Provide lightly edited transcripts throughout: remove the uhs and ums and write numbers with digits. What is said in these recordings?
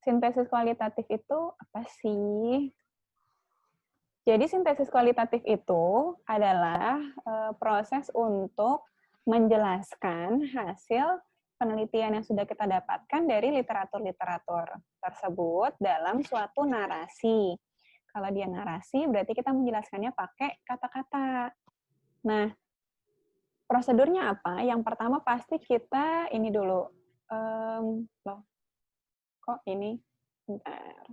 Sintesis kualitatif itu apa sih? Jadi sintesis kualitatif itu adalah proses untuk menjelaskan hasil penelitian yang sudah kita dapatkan dari literatur-literatur tersebut dalam suatu narasi. Kalau dia narasi, berarti kita menjelaskannya pakai kata-kata. Nah, prosedurnya apa? Yang pertama pasti kita ini dulu. Loh, kok ini? Bentar.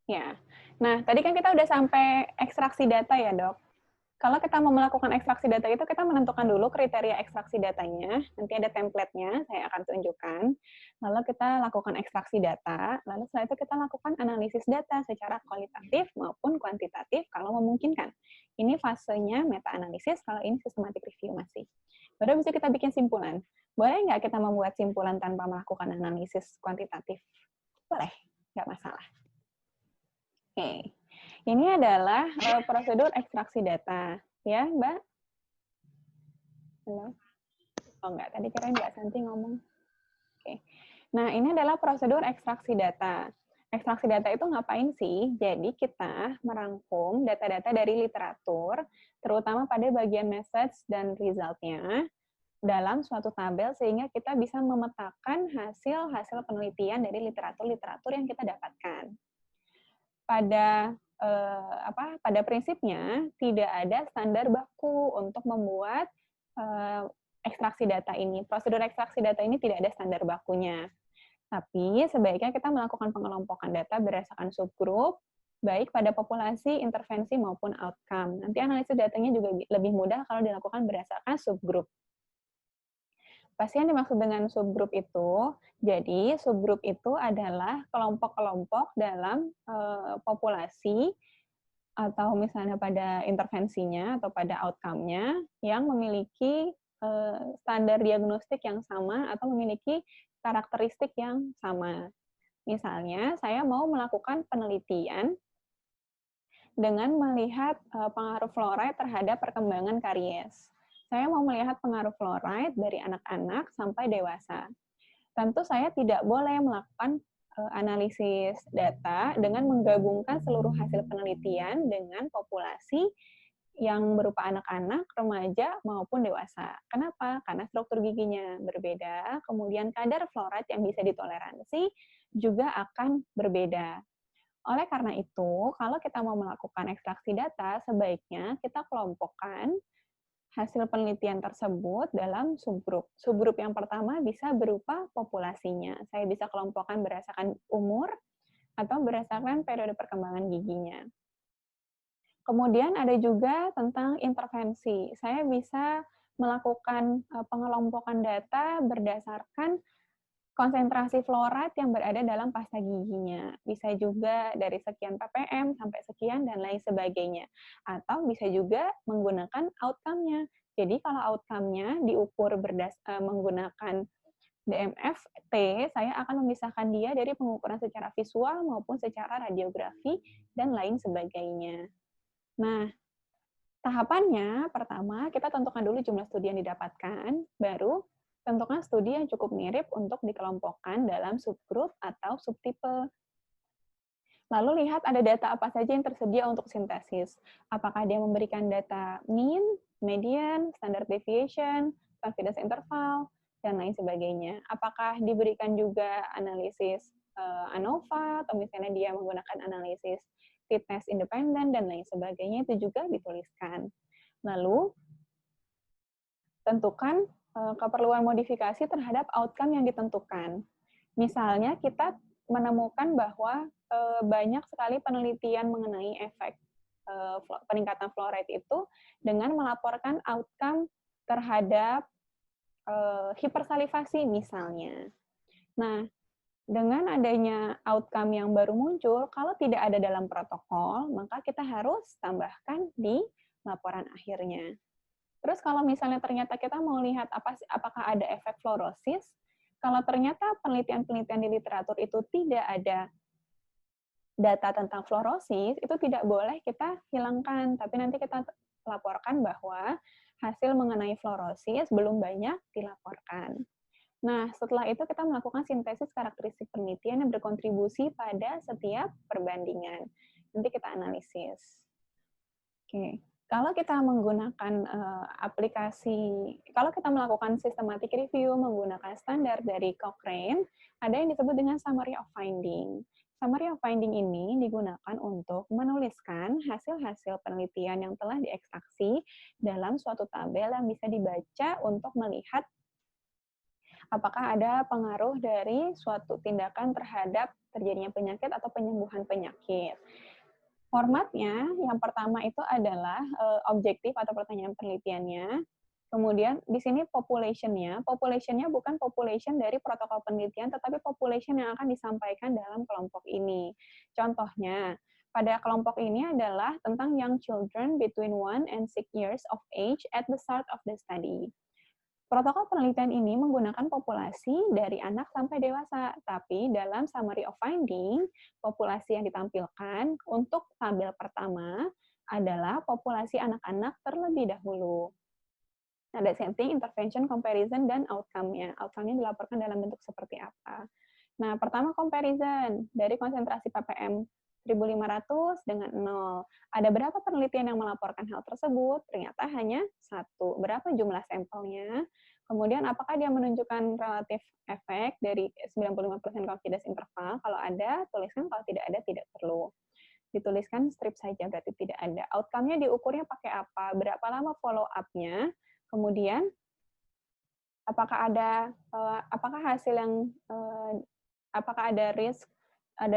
Ya. Nah, tadi kan kita udah sampai ekstraksi data ya, Dok. Kalau kita mau melakukan ekstraksi data itu, kita menentukan dulu kriteria ekstraksi datanya. Nanti ada template-nya, saya akan tunjukkan. Lalu kita lakukan ekstraksi data, lalu setelah itu kita lakukan analisis data secara kualitatif maupun kuantitatif kalau memungkinkan. Ini fasenya meta-analisis, kalau ini systematic review masih. Baru bisa kita bikin simpulan. Boleh nggak kita membuat simpulan tanpa melakukan analisis kuantitatif? Boleh, nggak masalah. Oke, ini adalah prosedur ekstraksi data, ya Mbak? Halo? Oh enggak, tadi kirain Mbak Santi ngomong. Oke, nah ini adalah prosedur ekstraksi data. Ekstraksi data itu ngapain sih? Jadi kita merangkum data-data dari literatur, terutama pada bagian message dan result-nya, dalam suatu tabel sehingga kita bisa memetakan hasil-hasil penelitian dari literatur-literatur yang kita dapatkan. Pada prinsipnya tidak ada standar baku untuk membuat ekstraksi data ini. Prosedur ekstraksi data ini tidak ada standar bakunya. Tapi sebaiknya kita melakukan pengelompokan data berdasarkan subgrup, baik pada populasi, intervensi, maupun outcome. Nanti analisis datanya juga lebih mudah kalau dilakukan berdasarkan subgrup. Pasti yang dimaksud dengan subgrup itu, jadi subgrup itu adalah kelompok-kelompok dalam populasi atau misalnya pada intervensinya atau pada outcome-nya yang memiliki standar diagnostik yang sama atau memiliki karakteristik yang sama. Misalnya, saya mau melakukan penelitian dengan melihat pengaruh fluoride terhadap perkembangan karies. Saya mau melihat pengaruh fluoride dari anak-anak sampai dewasa. Tentu saya tidak boleh melakukan analisis data dengan menggabungkan seluruh hasil penelitian dengan populasi yang berupa anak-anak, remaja, maupun dewasa. Kenapa? Karena struktur giginya berbeda, kemudian kadar fluoride yang bisa ditoleransi juga akan berbeda. Oleh karena itu, kalau kita mau melakukan ekstraksi data, sebaiknya kita kelompokkan hasil penelitian tersebut dalam subgrup. Subgrup yang pertama bisa berupa populasinya. Saya bisa kelompokkan berdasarkan umur atau berdasarkan periode perkembangan giginya. Kemudian ada juga tentang intervensi. Saya bisa melakukan pengelompokan data berdasarkan konsentrasi fluoride yang berada dalam pasta giginya. Bisa juga dari sekian ppm sampai sekian dan lain sebagainya. Atau bisa juga menggunakan outcome-nya. Jadi kalau outcome-nya diukur menggunakan DMFT, saya akan memisahkan dia dari pengukuran secara visual maupun secara radiografi dan lain sebagainya. Nah, tahapannya pertama kita tentukan dulu jumlah studi yang didapatkan, baru tentukan studi yang cukup mirip untuk dikelompokkan dalam subgrup atau subtipe. Lalu lihat ada data apa saja yang tersedia untuk sintesis. Apakah dia memberikan data mean, median, standard deviation, confidence interval, dan lain sebagainya. Apakah diberikan juga analisis ANOVA, atau misalnya dia menggunakan analisis fitness independen, dan lain sebagainya, itu juga dituliskan. Lalu, tentukan keperluan modifikasi terhadap outcome yang ditentukan. Misalnya kita menemukan bahwa banyak sekali penelitian mengenai efek peningkatan fluoride itu dengan melaporkan outcome terhadap hipersalivasi misalnya. Nah, dengan adanya outcome yang baru muncul, kalau tidak ada dalam protokol, maka kita harus tambahkan di laporan akhirnya. Terus kalau misalnya ternyata kita mau lihat apakah ada efek fluorosis, kalau ternyata penelitian-penelitian di literatur itu tidak ada data tentang fluorosis, itu tidak boleh kita hilangkan, tapi nanti kita laporkan bahwa hasil mengenai fluorosis belum banyak dilaporkan. Nah, setelah itu kita melakukan sintesis karakteristik penelitian yang berkontribusi pada setiap perbandingan. Nanti kita analisis. Oke, kalau kita menggunakan kalau kita melakukan systematic review menggunakan standar dari Cochrane, ada yang disebut dengan summary of finding. Summary of finding ini digunakan untuk menuliskan hasil-hasil penelitian yang telah diekstraksi dalam suatu tabel yang bisa dibaca untuk melihat apakah ada pengaruh dari suatu tindakan terhadap terjadinya penyakit atau penyembuhan penyakit. Formatnya, yang pertama itu adalah objektif atau pertanyaan penelitiannya. Kemudian di sini population-nya bukan population dari protokol penelitian, tetapi population yang akan disampaikan dalam kelompok ini. Contohnya, pada kelompok ini adalah tentang young children between 1 and 6 years of age at the start of the study. Protokol penelitian ini menggunakan populasi dari anak sampai dewasa, tapi dalam summary of finding, populasi yang ditampilkan untuk tabel pertama adalah populasi anak-anak terlebih dahulu. Ada setting, intervention, comparison, dan outcome-nya. Outcome-nya dilaporkan dalam bentuk seperti apa. Nah, pertama comparison dari konsentrasi ppm 1.500 dengan 0. Ada berapa penelitian yang melaporkan hal tersebut? Ternyata hanya 1. Berapa jumlah sampelnya? Kemudian apakah dia menunjukkan relatif efek dari 95% confidence interval? Kalau ada, tuliskan. Kalau tidak ada, tidak perlu. Dituliskan strip saja, berarti tidak ada. Outcome-nya diukurnya pakai apa? Berapa lama follow up-nya? Kemudian apakah ada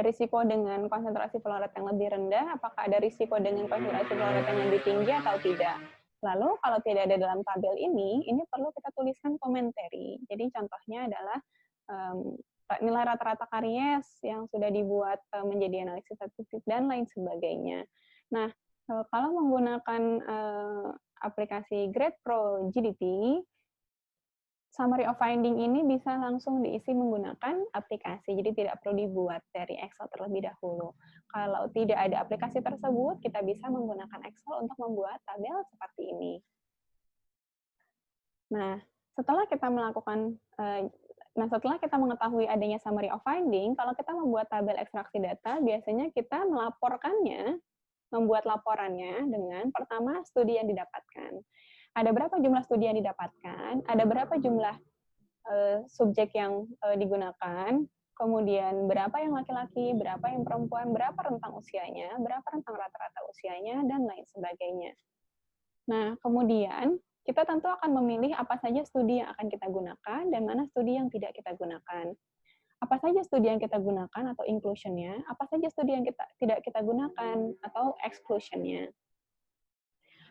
risiko dengan konsentrasi fluorid yang lebih rendah, apakah ada risiko dengan konsentrasi fluorid yang lebih tinggi atau tidak. Lalu kalau tidak ada dalam tabel ini perlu kita tuliskan commentary. Jadi contohnya adalah nilai rata-rata karies yang sudah dibuat menjadi analisis statistik dan lain sebagainya. Nah, kalau menggunakan aplikasi Grade Pro GDT, summary of finding ini bisa langsung diisi menggunakan aplikasi, jadi tidak perlu dibuat dari Excel terlebih dahulu. Kalau tidak ada aplikasi tersebut, kita bisa menggunakan Excel untuk membuat tabel seperti ini. Nah, setelah kita mengetahui adanya summary of finding, kalau kita membuat tabel ekstraksi data, biasanya kita membuat laporannya dengan pertama studi yang didapatkan. Ada berapa jumlah studi yang didapatkan, ada berapa jumlah subjek yang digunakan, kemudian berapa yang laki-laki, berapa yang perempuan, berapa rentang usianya, berapa rentang rata-rata usianya, dan lain sebagainya. Nah, kemudian kita tentu akan memilih apa saja studi yang akan kita gunakan dan mana studi yang tidak kita gunakan. Apa saja studi yang kita gunakan atau inclusion-nya, apa saja studi yang tidak kita gunakan atau exclusion-nya.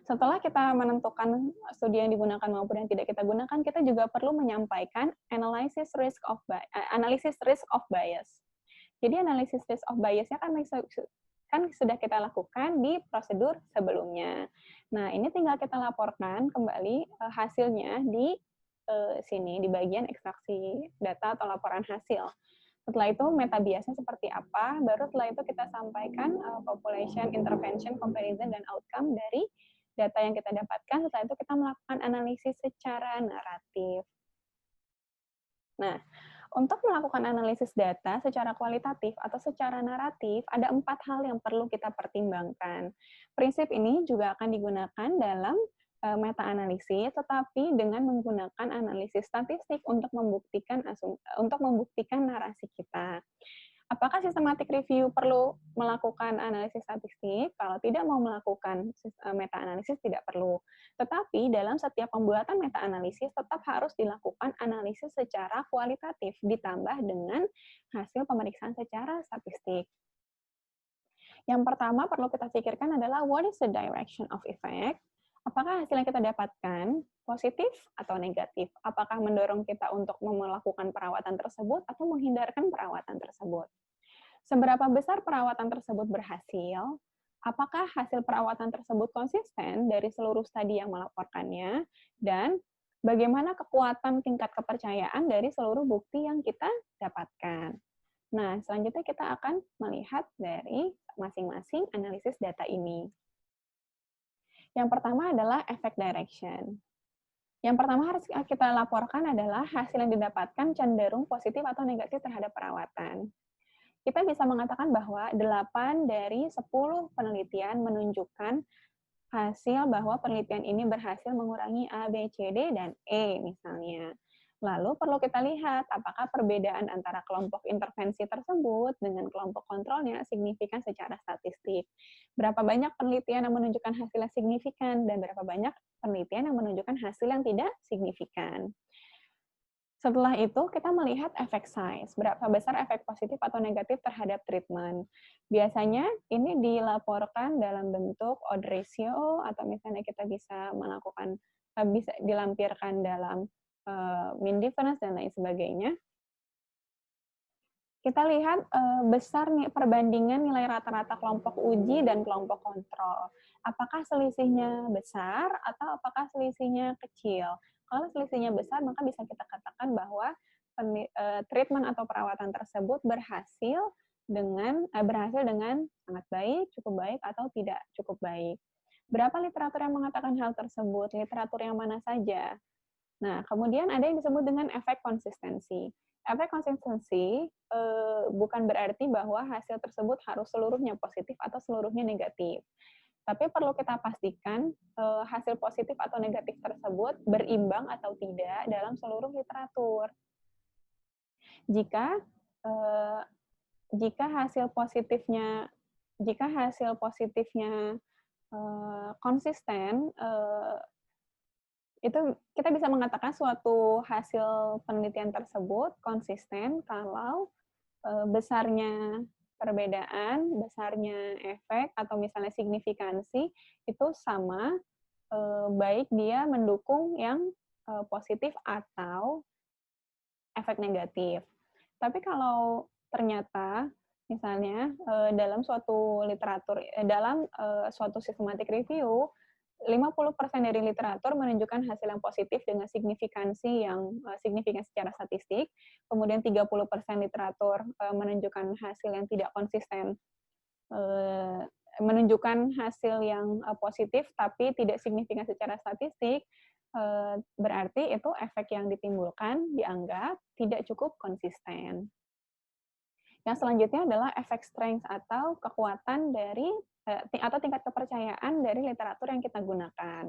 Setelah kita menentukan studi yang digunakan maupun yang tidak kita gunakan, kita juga perlu menyampaikan analisis risk of bias. Jadi analisis risk of bias-nya kan sudah kita lakukan di prosedur sebelumnya. Nah, ini tinggal kita laporkan kembali hasilnya di sini, di bagian ekstraksi data atau laporan hasil. Setelah itu meta biasnya seperti apa, baru setelah itu kita sampaikan population, intervention, comparison, dan outcome dari data yang kita dapatkan. Setelah itu kita melakukan analisis secara naratif. Nah, untuk melakukan analisis data secara kualitatif atau secara naratif, ada 4 hal yang perlu kita pertimbangkan. Prinsip ini juga akan digunakan dalam meta-analisis, tetapi dengan menggunakan analisis statistik untuk membuktikan narasi kita. Apakah systematic review perlu melakukan analisis statistik? Kalau tidak mau melakukan meta-analisis, tidak perlu. Tetapi dalam setiap pembuatan meta-analisis tetap harus dilakukan analisis secara kualitatif, ditambah dengan hasil pemeriksaan secara statistik. Yang pertama perlu kita pikirkan adalah what is the direction of effect? Apakah hasil yang kita dapatkan positif atau negatif? Apakah mendorong kita untuk melakukan perawatan tersebut atau menghindarkan perawatan tersebut? Seberapa besar perawatan tersebut berhasil? Apakah hasil perawatan tersebut konsisten dari seluruh studi yang melaporkannya? Dan bagaimana kekuatan tingkat kepercayaan dari seluruh bukti yang kita dapatkan? Nah, selanjutnya kita akan melihat dari masing-masing analisis data ini. Yang pertama adalah effect direction. Yang pertama harus kita laporkan adalah hasil yang didapatkan cenderung positif atau negatif terhadap perawatan. Kita bisa mengatakan bahwa 8 dari 10 penelitian menunjukkan hasil bahwa penelitian ini berhasil mengurangi A, B, C, D, dan E misalnya. Lalu perlu kita lihat apakah perbedaan antara kelompok intervensi tersebut dengan kelompok kontrolnya signifikan secara statistik. Berapa banyak penelitian yang menunjukkan hasil yang signifikan dan berapa banyak penelitian yang menunjukkan hasil yang tidak signifikan. Setelah itu, kita melihat efek size, berapa besar efek positif atau negatif terhadap treatment. Biasanya ini dilaporkan dalam bentuk odd ratio, atau misalnya kita bisa melakukan, bisa dilampirkan dalam mean difference, dan lain sebagainya. Kita lihat besar nih perbandingan nilai rata-rata kelompok uji dan kelompok kontrol. Apakah selisihnya besar atau apakah selisihnya kecil? Kalau selisihnya besar, maka bisa kita katakan bahwa treatment atau perawatan tersebut berhasil dengan sangat baik, cukup baik, atau tidak cukup baik. Berapa literatur yang mengatakan hal tersebut? Literatur yang mana saja? Nah, kemudian ada yang disebut dengan efek konsistensi. Efek konsistensi bukan berarti bahwa hasil tersebut harus seluruhnya positif atau seluruhnya negatif. Tapi perlu kita pastikan hasil positif atau negatif tersebut berimbang atau tidak dalam seluruh literatur. Jika hasil positifnya konsisten, itu kita bisa mengatakan suatu hasil penelitian tersebut konsisten kalau besarnya perbedaan, besarnya efek, atau misalnya signifikansi itu sama, baik dia mendukung yang positif atau efek negatif. Tapi kalau ternyata misalnya dalam suatu literatur, dalam suatu systematic review, 50% dari literatur menunjukkan hasil yang positif dengan signifikansi yang signifikan secara statistik, kemudian 30% literatur menunjukkan hasil yang tidak konsisten, menunjukkan hasil yang positif tapi tidak signifikan secara statistik, berarti itu efek yang ditimbulkan dianggap tidak cukup konsisten. Yang selanjutnya adalah efek strength atau kekuatan dari atau tingkat kepercayaan dari literatur yang kita gunakan.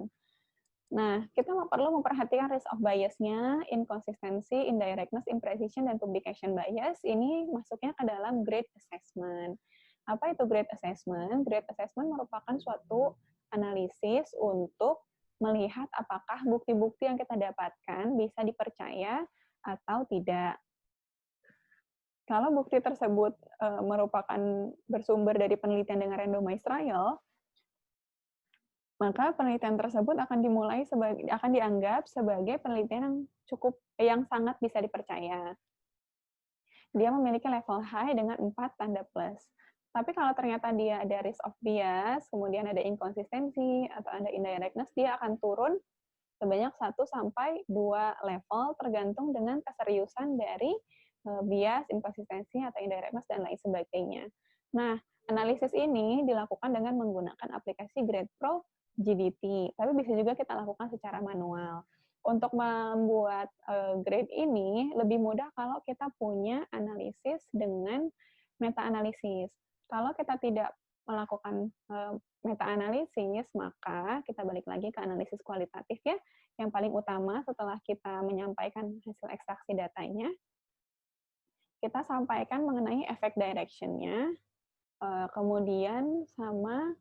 Nah, kita perlu memperhatikan risk of bias-nya, inconsistency, indirectness, imprecision, dan publication bias. Ini masuknya ke dalam grade assessment. Apa itu grade assessment? Grade assessment merupakan suatu analisis untuk melihat apakah bukti-bukti yang kita dapatkan bisa dipercaya atau tidak. Kalau bukti tersebut merupakan bersumber dari penelitian dengan randomized trial, maka penelitian tersebut akan dianggap sebagai penelitian yang sangat bisa dipercaya. Dia memiliki level high dengan 4 tanda plus. Tapi kalau ternyata dia ada risk of bias, kemudian ada inkonsistensi atau ada indirectness, dia akan turun sebanyak 1 sampai 2 level tergantung dengan keseriusan dari bias, inkonsistensi, atau indirectness, dan lain sebagainya. Nah, analisis ini dilakukan dengan menggunakan aplikasi GradePro GDT, tapi bisa juga kita lakukan secara manual. Untuk membuat grade ini lebih mudah kalau kita punya analisis dengan meta-analisis. Kalau kita tidak melakukan meta-analisis, maka kita balik lagi ke analisis kualitatif ya. Yang paling utama setelah kita menyampaikan hasil ekstraksi datanya, kita sampaikan mengenai efek direction-nya, kemudian sama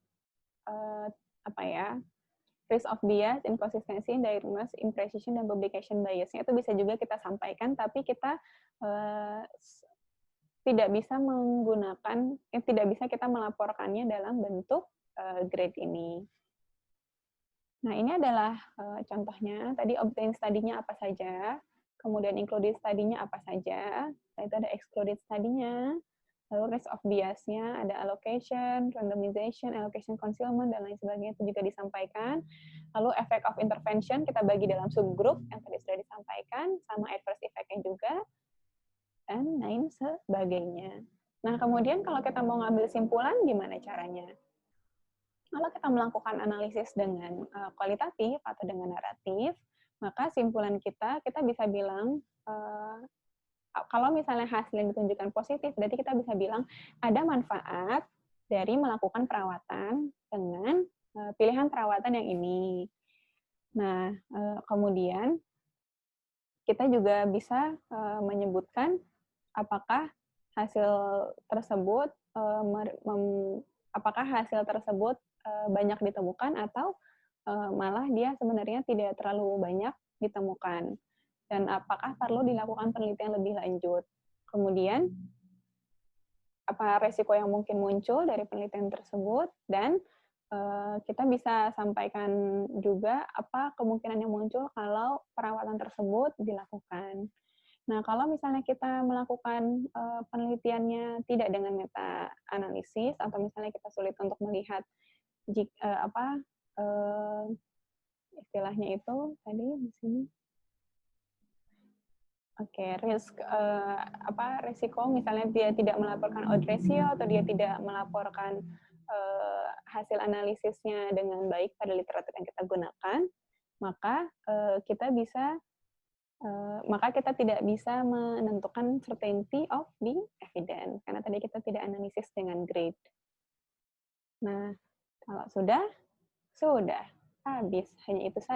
risk of bias, inconsistency, indirectness, imprecision, dan publication bias-nya itu bisa juga kita sampaikan, tapi kita tidak bisa kita melaporkannya dalam bentuk grade ini. Nah, ini adalah contohnya. Tadi obtained study-nya apa saja, kemudian included study-nya apa saja, itu ada excluded study-nya, lalu risk of bias-nya, ada allocation, randomization, allocation concealment, dan lain sebagainya itu juga disampaikan. Lalu effect of intervention kita bagi dalam subgroup yang tadi sudah disampaikan, sama adverse effect-nya juga, dan lain sebagainya. Nah, kemudian kalau kita mau ngambil simpulan, gimana caranya? Kalau kita melakukan analisis dengan kualitatif atau dengan naratif, Maka simpulan kita bisa bilang, kalau misalnya hasil yang ditunjukkan positif, berarti kita bisa bilang ada manfaat dari melakukan perawatan dengan pilihan perawatan yang ini. Nah, kemudian kita juga bisa menyebutkan apakah hasil tersebut apakah hasil tersebut banyak ditemukan atau malah dia sebenarnya tidak terlalu banyak ditemukan, dan apakah perlu dilakukan penelitian lebih lanjut. Kemudian apa resiko yang mungkin muncul dari penelitian tersebut, dan kita bisa sampaikan juga apa kemungkinan yang muncul kalau perawatan tersebut dilakukan. Nah, kalau misalnya kita melakukan penelitiannya tidak dengan meta analisis, atau misalnya kita sulit untuk melihat istilahnya itu tadi di sini. Oke, resiko misalnya dia tidak melaporkan odds ratio atau dia tidak melaporkan hasil analisisnya dengan baik pada literatur yang kita gunakan, maka kita tidak bisa menentukan certainty of the evidence karena tadi kita tidak analisis dengan grade. Nah, kalau sudah habis, hanya itu saja.